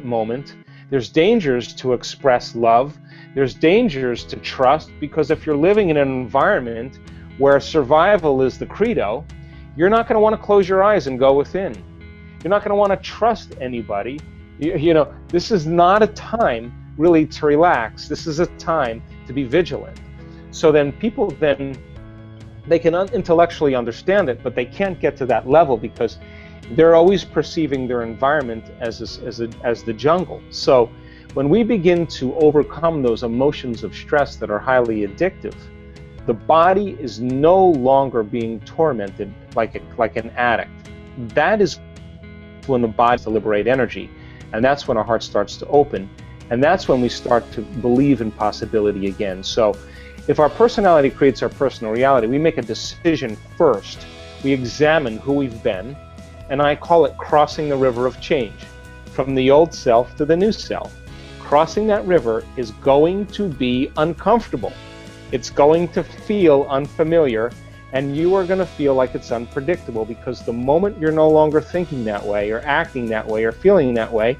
moment. There's dangers to express love. There's dangers to trust, because if you're living in an environment where survival is the credo, you're not going to want to close your eyes and go within. You're not going to want to trust anybody. You know, this is not a time really to relax. This is a time to be vigilant. So then people they can intellectually understand it, but they can't get to that level because they're always perceiving their environment as the jungle. So when we begin to overcome those emotions of stress that are highly addictive, the body is no longer being tormented like an addict. That is when the body starts to liberate energy, and that's when our heart starts to open, and that's when we start to believe in possibility again. So if our personality creates our personal reality, we make a decision first. We examine who we've been, and I call it crossing the river of change, from the old self to the new self. Crossing that river is going to be uncomfortable. It's going to feel unfamiliar, and you are going to feel like it's unpredictable, because the moment you're no longer thinking that way or acting that way or feeling that way,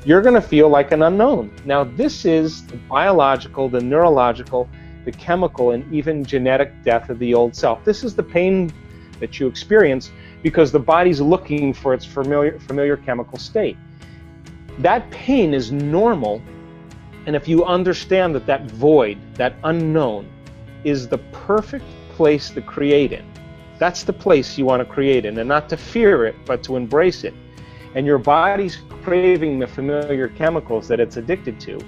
you're going to feel like an unknown. Now, this is the biological, the neurological, the chemical, and even genetic death of the old self. This is the pain that you experience because the body's looking for its familiar chemical state. That pain is normal, and if you understand that that void, that unknown, is the perfect place to create in, that's the place you want to create in, and not to fear it, but to embrace it. And your body's craving the familiar chemicals that it's addicted to,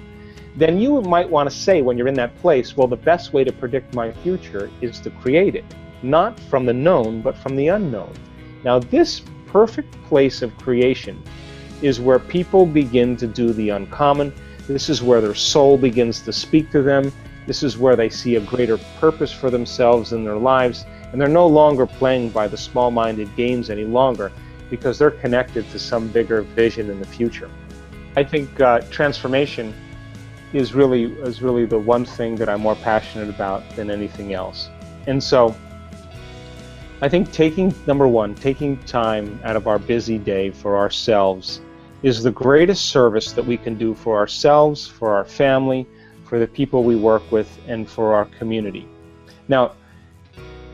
then you might want to say when you're in that place, well, the best way to predict my future is to create it, not from the known, but from the unknown. Now, this perfect place of creation is where people begin to do the uncommon. This is where their soul begins to speak to them. This is where they see a greater purpose for themselves in their lives, and they're no longer playing by the small-minded games any longer, because they're connected to some bigger vision in the future. I think transformation is really the one thing that I'm more passionate about than anything else. And so I think number one, taking time out of our busy day for ourselves is the greatest service that we can do for ourselves, for our family, for the people we work with, and for our community. Now,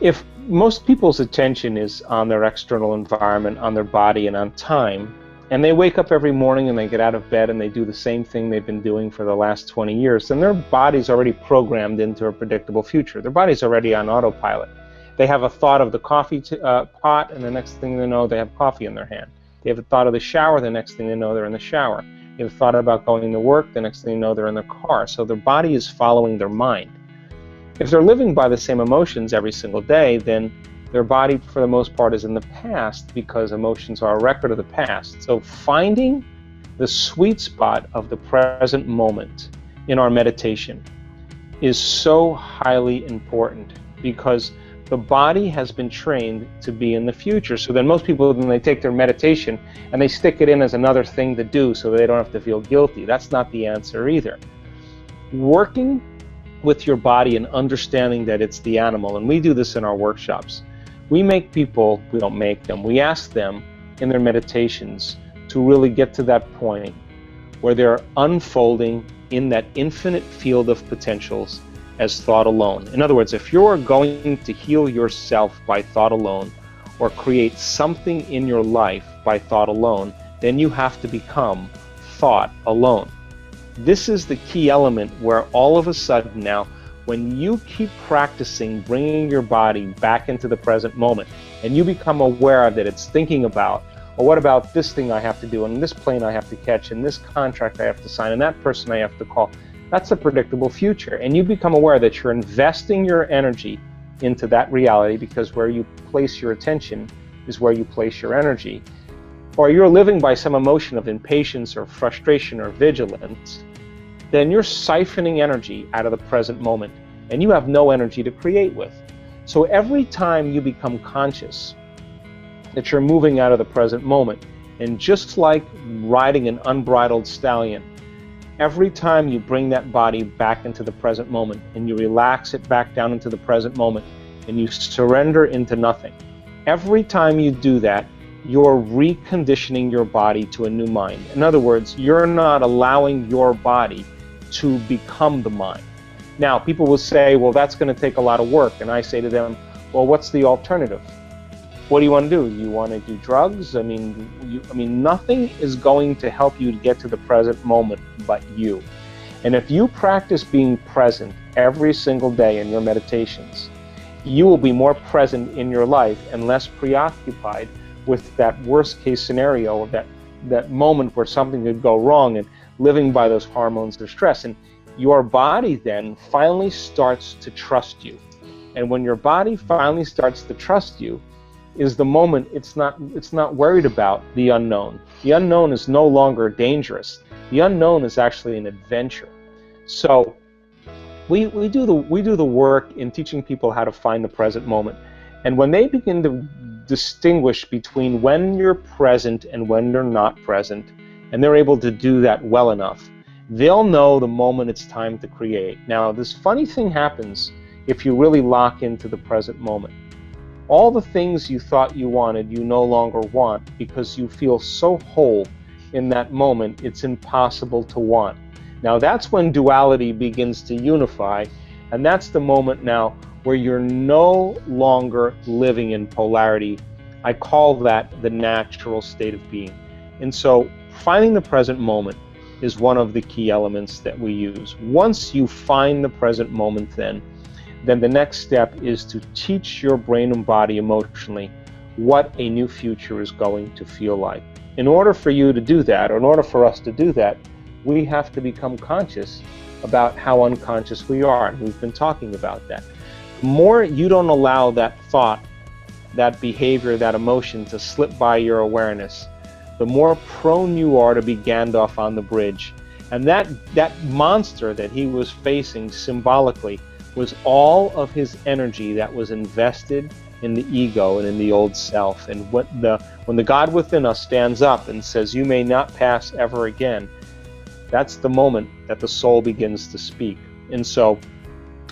if most people's attention is on their external environment, on their body, and on time, and they wake up every morning and they get out of bed and they do the same thing they've been doing for the last 20 years, then their body's already programmed into a predictable future. Their body's already on autopilot. They have a thought of the coffee pot, and the next thing they know, they have coffee in their hand. They have a thought of the shower, the next thing they know, they're in the shower. They have a thought about going to work, the next thing they know, they're in the car. So their body is following their mind. If they're living by the same emotions every single day, then their body, for the most part, is in the past, because emotions are a record of the past. So finding the sweet spot of the present moment in our meditation is so highly important, because the body has been trained to be in the future. So then most people, when they take their meditation and they stick it in as another thing to do so they don't have to feel guilty, that's not the answer either. Working with your body and understanding that it's the animal, and we do this in our workshops. We make people, we don't make them, we ask them in their meditations to really get to that point where they're unfolding in that infinite field of potentials as thought alone. In other words, if you're going to heal yourself by thought alone, or create something in your life by thought alone, then you have to become thought alone. This is the key element where all of a sudden now, when you keep practicing bringing your body back into the present moment, and you become aware that it's thinking about, well, what about this thing I have to do, and this plane I have to catch, and this contract I have to sign, and that person I have to call, that's a predictable future. And you become aware that you're investing your energy into that reality, because where you place your attention is where you place your energy. Or you're living by some emotion of impatience or frustration or vigilance, then you're siphoning energy out of the present moment, and you have no energy to create with. So every time you become conscious that you're moving out of the present moment, and just like riding an unbridled stallion, every time you bring that body back into the present moment, and you relax it back down into the present moment, and you surrender into nothing, every time you do that, you're reconditioning your body to a new mind. In other words, you're not allowing your body to become the mind. Now, people will say, well, that's going to take a lot of work. And I say to them, well, what's the alternative? What do you want to do? You want to do drugs? I mean, nothing is going to help you to get to the present moment but you. And if you practice being present every single day in your meditations, you will be more present in your life and less preoccupied with that worst case scenario, that moment where something could go wrong, and living by those hormones of stress. And your body then finally starts to trust you. And when your body finally starts to trust you is the moment it's not worried about the unknown. The unknown is no longer dangerous. The unknown is actually an adventure. So we do the work in teaching people how to find the present moment. And when they begin to distinguish between when you're present and when you're not present, and they're able to do that well enough, they'll know the moment it's time to create. Now, this funny thing happens if you really lock into the present moment. All the things you thought you wanted, you no longer want, because you feel so whole in that moment, it's impossible to want. Now, that's when duality begins to unify, and that's the moment now where you're no longer living in polarity. I call that the natural state of being. And so finding the present moment is one of the key elements that we use. Once you find the present moment, then the next step is to teach your brain and body emotionally what a new future is going to feel like. In order for you to do that, or in order for us to do that, we have to become conscious about how unconscious we are. And we've been talking about that. The more you don't allow that thought, that behavior, that emotion to slip by your awareness, the more prone you are to be Gandalf on the bridge. And that monster that he was facing symbolically was all of his energy that was invested in the ego and in the old self. And when the God within us stands up and says, "You may not pass ever again," that's the moment that the soul begins to speak. And so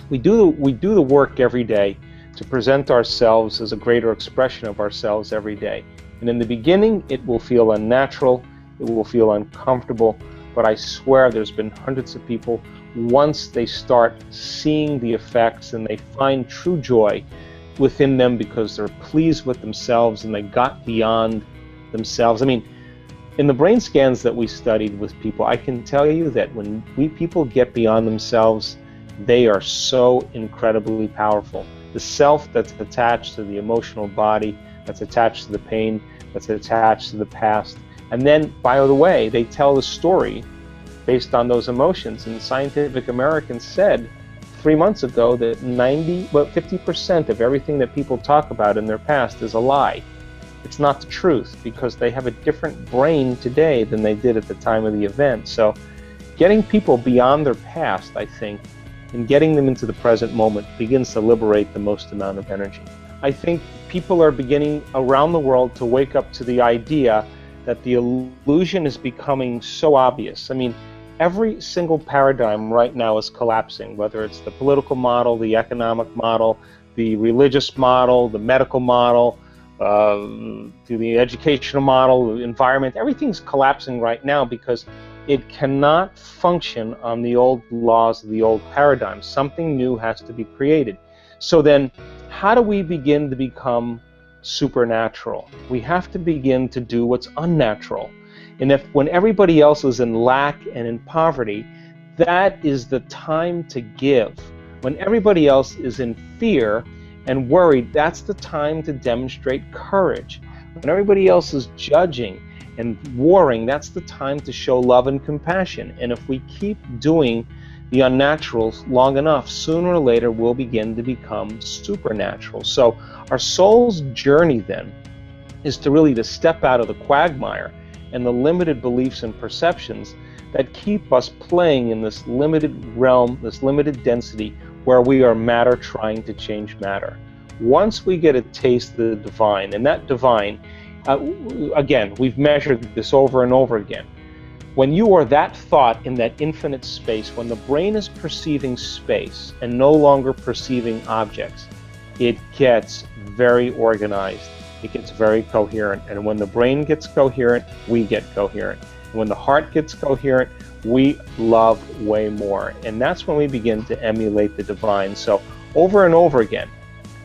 we do the work every day to present ourselves as a greater expression of ourselves every day. And in the beginning, it will feel unnatural, it will feel uncomfortable, but I swear there's been hundreds of people, once they start seeing the effects and they find true joy within them because they're pleased with themselves and they got beyond themselves. I mean, in the brain scans that we studied with people, I can tell you that when people get beyond themselves, they are so incredibly powerful. The self that's attached to the emotional body, that's attached to the pain, that's attached to the past. And then, by the way, they tell the story based on those emotions. And Scientific American said 3 months ago that 50% of everything that people talk about in their past is a lie. It's not the truth, because they have a different brain today than they did at the time of the event. So getting people beyond their past, I think, and getting them into the present moment begins to liberate the most amount of energy. I think people are beginning around the world to wake up to the idea that the illusion is becoming so obvious. I mean, every single paradigm right now is collapsing, whether it's the political model, the economic model, the religious model, the medical model, the educational model, the environment. Everything's collapsing right now because it cannot function on the old laws of the old paradigm. Something new has to be created. So then, how do we begin to become supernatural? We have to begin to do what's unnatural. And when everybody else is in lack and in poverty, that is the time to give. When everybody else is in fear and worried, that's the time to demonstrate courage. When everybody else is judging and warring, that's the time to show love and compassion. And if we keep doing the unnaturals long enough, sooner or later we'll begin to become supernatural. So our soul's journey then is to really to step out of the quagmire and the limited beliefs and perceptions that keep us playing in this limited realm, this limited density, where we are matter trying to change matter. Once we get a taste of the divine, and that divine, again, we've measured this over and over again. When you are that thought in that infinite space, when the brain is perceiving space and no longer perceiving objects, it gets very organized. it gets very coherent. And when the brain gets coherent, we get coherent. When the heart gets coherent, we love way more. And that's when we begin to emulate the divine. So over and over again,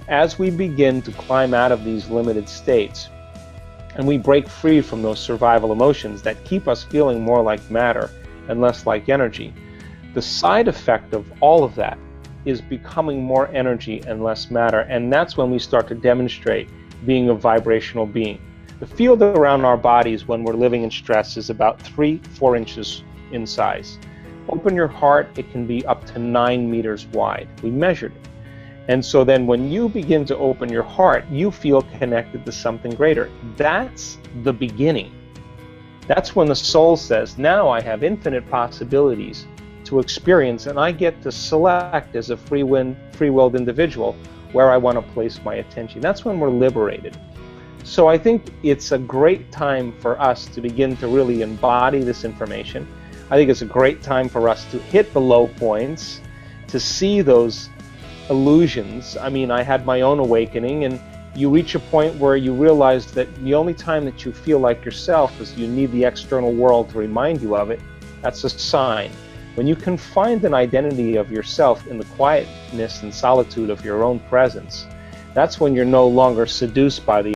as we begin to climb out of these limited states, and we break free from those survival emotions that keep us feeling more like matter and less like energy, the side effect of all of that is becoming more energy and less matter. And that's when we start to demonstrate being a vibrational being. The field around our bodies when we're living in stress is about 3-4 inches in size. Open your heart, it can be up to 9 meters wide. We measured it. And so then when you begin to open your heart, you feel connected to something greater. That's the beginning. That's when the soul says, now I have infinite possibilities to experience, and I get to select as a free-willed individual where I want to place my attention. That's when we're liberated. So I think it's a great time for us to begin to really embody this information. I think it's a great time for us to hit the low points, to see those illusions. I mean, I had my own awakening, and you reach a point where you realize that the only time that you feel like yourself is you need the external world to remind you of it. That's a sign. When you can find an identity of yourself in the quietness and solitude of your own presence, that's when you're no longer seduced by the